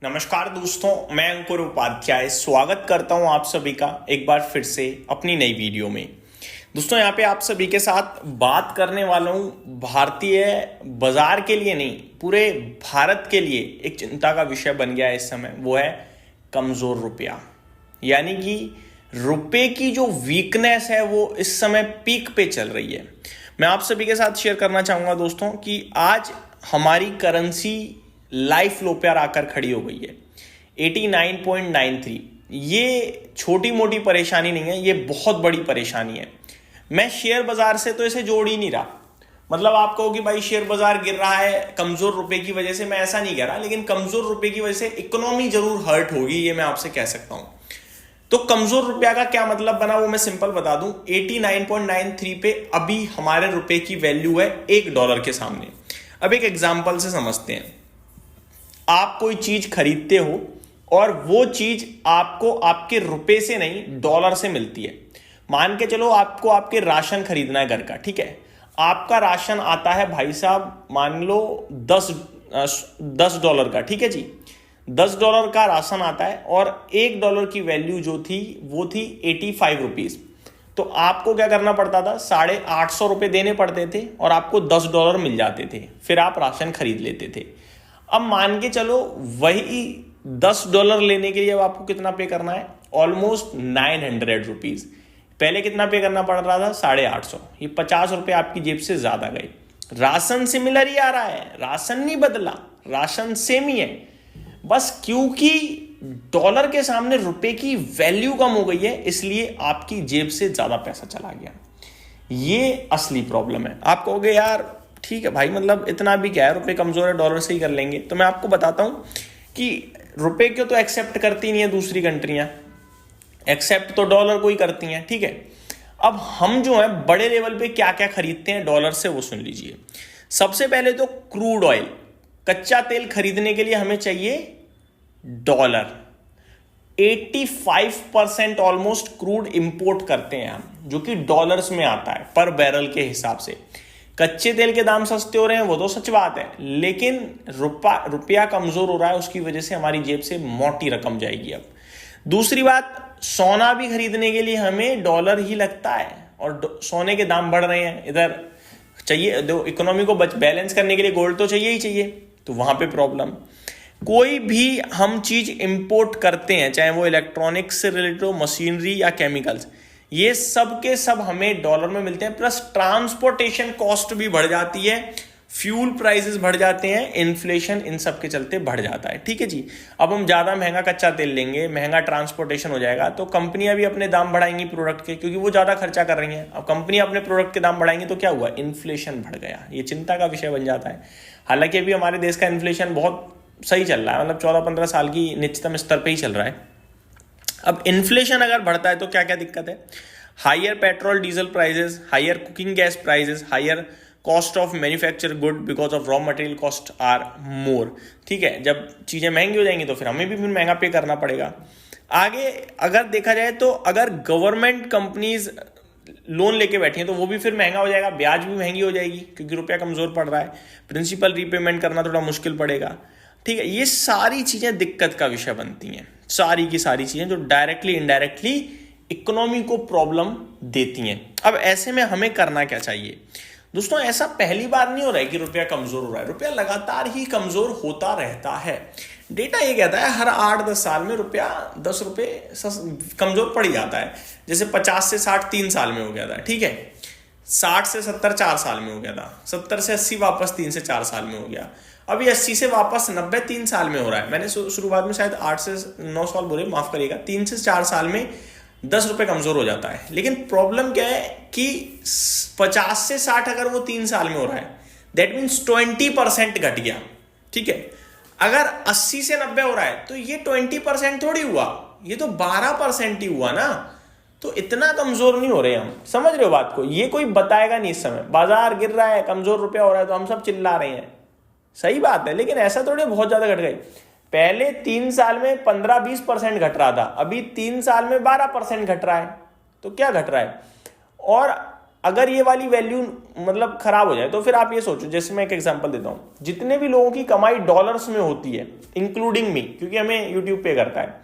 नमस्कार दोस्तों, मैं अंकुर उपाध्याय स्वागत करता हूं आप सभी का एक बार फिर से अपनी नई वीडियो में। दोस्तों यहाँ पे आप सभी के साथ बात करने वाला हूं भारतीय बाजार के लिए नहीं, पूरे भारत के लिए एक चिंता का विषय बन गया है इस समय। वो है कमजोर रुपया, यानी कि रुपए की जो वीकनेस है वो इस समय पीक पे चल रही है। मैं आप सभी के साथ शेयर करना चाहूंगा दोस्तों कि आज हमारी करेंसी लाइफ लो पे आकर खड़ी हो गई है 89.93। ये छोटी मोटी परेशानी नहीं है, ये बहुत बड़ी परेशानी है। मैं शेयर बाजार से तो इसे जोड़ ही नहीं रहा। मतलब आप कहो कि भाई शेयर बाजार गिर रहा है कमजोर रुपए की वजह से, मैं ऐसा नहीं कह रहा, लेकिन कमजोर रुपए की वजह से इकोनॉमी जरूर हर्ट होगी, ये मैं आपसे कह सकता हूं। तो कमजोर रुपया का क्या मतलब बना वो मैं सिंपल बता दूं। 89.93 पे अभी हमारे रुपए की वैल्यू है $1 के सामने। अब एक एग्जांपल से समझते हैं। आप कोई चीज खरीदते हो और वो चीज आपको आपके रुपए से नहीं डॉलर से मिलती है। मान के चलो आपको आपके राशन खरीदना है घर का, ठीक है। आपका राशन आता है भाई साहब, मान लो $10 का, ठीक है जी। $10 का राशन आता है और $1 की वैल्यू जो थी वो थी 85 रुपीज। तो आपको क्या करना पड़ता था, ₹850 देने पड़ते थे और आपको $10 मिल जाते थे, फिर आप राशन खरीद लेते थे। अब मान के चलो वही $10 लेने के लिए अब आपको कितना पे करना है, ऑलमोस्ट 900 रुपीज। पहले कितना पे करना पड़ रहा था, 850। ये ₹50 आपकी जेब से ज्यादा गए। राशन सिमिलर ही आ रहा है, राशन नहीं बदला, राशन सेम ही है, बस क्योंकि डॉलर के सामने रुपए की वैल्यू कम हो गई है इसलिए आपकी जेब से ज्यादा पैसा चला गया। ये असली प्रॉब्लम है। आप कहोगे यार ठीक है भाई, मतलब इतना भी क्या है, रुपए कमजोर है डॉलर से ही कर लेंगे। तो मैं आपको बताता हूं कि रुपए को तो एक्सेप्ट करती नहीं है दूसरी कंट्रियां, एक्सेप्ट तो डॉलर को ही करती हैं, ठीक है। अब हम जो है बड़े लेवल पे क्या क्या खरीदते हैं डॉलर से वो सुन लीजिए। सबसे पहले तो क्रूड ऑयल, कच्चा तेल खरीदने के लिए हमें चाहिए डॉलर। 85% ऑलमोस्ट क्रूड इंपोर्ट करते हैं हम, जो कि डॉलर्स में आता है पर बैरल के हिसाब से। कच्चे तेल के दाम सस्ते हो रहे हैं वो तो सच बात है, लेकिन रुपया कमजोर हो रहा है, उसकी वजह से हमारी जेब से मोटी रकम जाएगी। अब दूसरी बात, सोना भी खरीदने के लिए हमें डॉलर ही लगता है और सोने के दाम बढ़ रहे हैं। इधर चाहिए इकोनॉमी को बैलेंस करने के लिए गोल्ड तो चाहिए ही चाहिए, तो वहां पे प्रॉब्लम। कोई भी हम चीज इंपोर्ट करते हैं, चाहे वो इलेक्ट्रॉनिक्स से रिलेटेड हो, मशीनरी या केमिकल्स, ये सब के सब हमें डॉलर में मिलते हैं। प्लस ट्रांसपोर्टेशन कॉस्ट भी बढ़ जाती है, फ्यूल प्राइसेस बढ़ जाते हैं, इन्फ्लेशन इन सब के चलते बढ़ जाता है, ठीक है जी। अब हम ज्यादा महंगा कच्चा तेल लेंगे, महंगा ट्रांसपोर्टेशन हो जाएगा, तो कंपनियां भी अपने दाम बढ़ाएंगी प्रोडक्ट के, क्योंकि वो ज्यादा खर्चा कर रही हैं। अब कंपनी अपने प्रोडक्ट के दाम बढ़ाएंगी तो क्या हुआ, इन्फ्लेशन बढ़ गया। ये चिंता का विषय बन जाता है। हालांकि अभी हमारे देश का इन्फ्लेशन बहुत सही चल रहा है, मतलब 14-15 साल की निचतम स्तर पर ही चल रहा है। अब इन्फ्लेशन अगर बढ़ता है तो क्या क्या दिक्कत है, higher petrol diesel prices, higher cooking gas prices, higher cost of manufacture good because of raw material cost are more, ठीक है। जब चीजें महंगी हो जाएंगी तो फिर हमें भी फिर महंगा पे करना पड़ेगा। आगे अगर देखा जाए तो अगर गवर्नमेंट कंपनीज लोन लेके बैठी हैं तो वो भी फिर महंगा हो जाएगा, ब्याज भी महंगी हो जाएगी क्योंकि रुपया कमजोर पड़ रहा है, प्रिंसिपल रीपेमेंट करना थोड़ा मुश्किल पड़ेगा, ठीक है। ये सारी चीजें दिक्कत का विषय बनती हैं, सारी की सारी चीजें जो डायरेक्टली इनडायरेक्टली इकोनॉमी को प्रॉब्लम देती हैं। अब ऐसे में हमें करना क्या चाहिए दोस्तों, ऐसा पहली बार नहीं हो रहा है कि रुपया कमजोर हो रहा है, रुपया लगातार ही कमजोर होता रहता है। डेटा ये कहता है हर 8-10 साल में रुपया 10 रुपए कमजोर पड़ जाता है। जैसे 50 से 60 3 साल में हो गया था, ठीक है। 60 से 70 4 साल में हो गया था, 70 से 80 वापस 3 से 4 साल में हो गया, अभी 80 से वापस 90 3 साल में हो रहा है। मैंने शुरुआत में शायद 8 से 9 साल बोले, माफ करिएगा, 3 से 4 साल में 10 रुपए कमजोर हो जाता है। लेकिन प्रॉब्लम क्या है कि 50 से 60 अगर वो 3 साल में हो रहा है, दैट मीन्स 20% घट गया, ठीक है। अगर 80 से 90 हो रहा है तो ये 20% थोड़ी हुआ, ये तो 12% ही हुआ ना। तो इतना कमजोर नहीं हो रहे हम, समझ रहे हो बात को। ये कोई बताएगा नहीं इस समय, बाजार गिर रहा है कमजोर रुपया हो रहा है तो हम सब चिल्ला रहे हैं, सही बात है, लेकिन ऐसा थोड़ी बहुत ज्यादा घट गई। पहले 3 साल में 15-20% घट रहा था, अभी 3 साल में 12% घट रहा है, तो क्या घट रहा है। और अगर ये वाली वैल्यू मतलब खराब हो जाए तो फिर आप ये सोचो, जैसे मैं एक एग्जांपल देता हूं, जितने भी लोगों की कमाई डॉलर्स में होती है इंक्लूडिंग मी, क्योंकि हमें यूट्यूब पे करता है,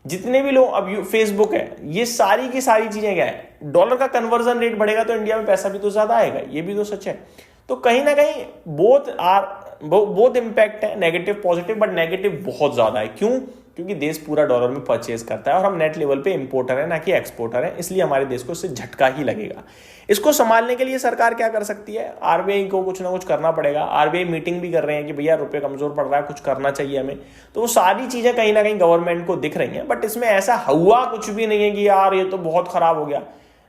जितने भी लोग, अब फेसबुक है, ये सारी की सारी चीजें क्या है, डॉलर का कन्वर्जन रेट बढ़ेगा तो इंडिया में पैसा भी तो ज्यादा आएगा, ये भी तो सच है। तो कहीं ना कहीं बोथ इम्पैक्ट है, नेगेटिव पॉजिटिव, बट नेगेटिव बहुत ज्यादा है। क्यों? क्योंकि देश पूरा डॉलर में परचेज करता है और हम नेट लेवल पे इंपोर्टर है ना कि एक्सपोर्टर है, इसलिए हमारे देश को इससे झटका ही लगेगा। इसको संभालने के लिए सरकार क्या कर सकती है? आरबीआई को कुछ ना कुछ करना पड़ेगा। आरबीआई मीटिंग भी कर रहे हैं कि भैया रुपये कमजोर पड़ रहा है, कुछ करना चाहिए हमें। तो वो सारी चीजें कहीं ना कहीं गवर्नमेंट को दिख रही हैं, बट इसमें ऐसा हुआ कुछ भी नहीं है कि यार ये तो बहुत खराब हो गया।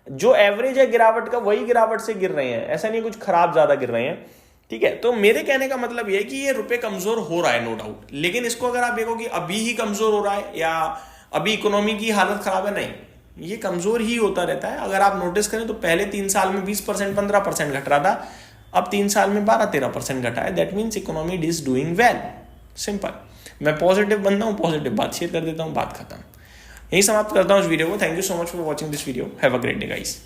जो एवरेज है गिरावट का, वही गिरावट से गिर रहे हैं, ऐसा नहीं कुछ खराब ज्यादा गिर रहे हैं। ठीक है, तो मेरे कहने का मतलब यह है कि ये रुपए कमजोर हो रहा है, नो डाउट, लेकिन इसको अगर आप देखो कि अभी ही कमजोर हो रहा है या अभी इकोनॉमी की हालत खराब है, नहीं, ये कमजोर ही होता रहता है। अगर आप नोटिस करें तो पहले 3 साल में 20% 15% घट रहा था, अब 3 साल में 12-13% घटा है। That means economy is doing well, simple. मैं पॉजिटिव बंदा हूं, पॉजिटिव बात शेयर कर देता हूं, बात खत्म। यही समाप्त करता हूं इस वीडियो को। Thank you so much for watching this video. Have a great day guys.